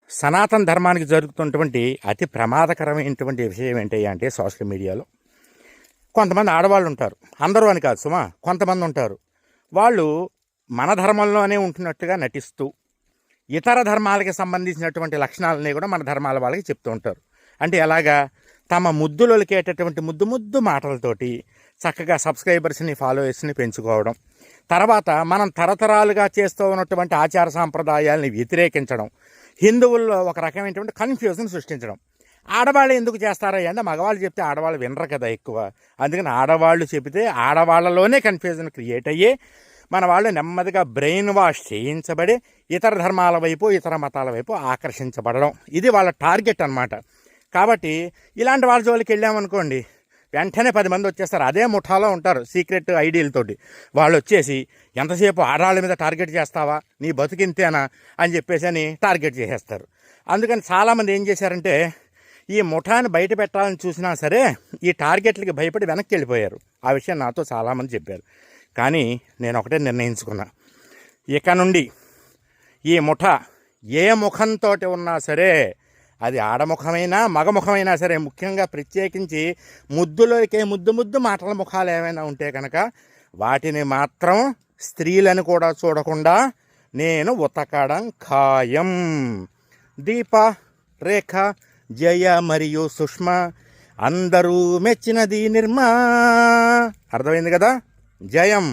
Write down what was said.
సనాతన ధర్మానికి జరుగుతున్నటువంటి అతి ప్రమాదకరమైనటువంటి విషయం ఏంటి అంటే సోషల్ మీడియాలో కొంతమంది ఆడవాళ్ళు ఉంటారు. అందరూ అని కాదు సుమా, కొంతమంది ఉంటారు. వాళ్ళు మన ధర్మంలోనే ఉంటున్నట్టుగా నటిస్తూ ఇతర ధర్మాలకి సంబంధించినటువంటి లక్షణాలని కూడా మన ధర్మాల వాళ్ళకి చెప్తూ ఉంటారు. అంటే ఎలాగా, తమ ముద్దులొలికేటటువంటి ముద్దు ముద్దు మాటలతోటి చక్కగా సబ్స్క్రైబర్స్ని ఫాలోవర్స్ని పెంచుకోవడం, తర్వాత మనం తరతరాలుగా చేస్తూ ఉన్నటువంటి ఆచార సాంప్రదాయాలని వ్యతిరేకించడం, హిందువుల్లో ఒక రకమైనటువంటి కన్ఫ్యూజన్ సృష్టించడం. ఆడవాళ్ళు ఎందుకు చేస్తారా అంటే మగవాళ్ళు చెప్తే ఆడవాళ్ళు వినరు కదా ఎక్కువ. అందుకని ఆడవాళ్ళు చెబితే ఆడవాళ్ళలోనే కన్ఫ్యూజన్ క్రియేట్ అయ్యి మన వాళ్ళు నెమ్మదిగా బ్రెయిన్ వాష్ చేయించబడి ఇతర ధర్మాల వైపు ఇతర మతాల వైపు ఆకర్షించబడడం, ఇది వాళ్ళ టార్గెట్ అన్నమాట. కాబట్టి ఇలాంటి వాళ్ళ జోలికి వెళ్ళామనుకోండి, వెంటనే 10 మంది వచ్చేస్తారు. అదే ముఠాలో ఉంటారు సీక్రెట్ ఐడియాలతోటి. వాళ్ళు వచ్చేసి ఎంతసేపు ఆడవాళ్ళ మీద టార్గెట్ చేస్తావా, నీ బతుకింతేనా అని చెప్పేసి అని టార్గెట్ చేసేస్తారు. అందుకని చాలామంది ఏం చేశారంటే ఈ ముఠాన్ని బయట పెట్టాలని చూసినా సరే ఈ టార్గెట్లకి భయపడి వెనక్కి వెళ్ళిపోయారు. ఆ విషయం నాతో చాలామంది చెప్పారు. కానీ నేను ఒకటే నిర్ణయించుకున్నా, ఇక నుండి ఈ ముఠ ఏ ముఖంతో ఉన్నా సరే, అది ఆడముఖమైనా మగముఖమైనా సరే, ముఖ్యంగా ప్రత్యేకించి ముద్దులోకే ముద్దు ముద్దు మాటల ముఖాలు ఏమైనా ఉంటే కనుక వాటిని మాత్రం స్త్రీలను కూడా చూడకుండా నేను ఉతకడం ఖాయం. దీప, రేఖ, జయ మరియు సుష్మ అందరూ మెచ్చినది నిర్మా. అర్థమైంది కదా? జయం.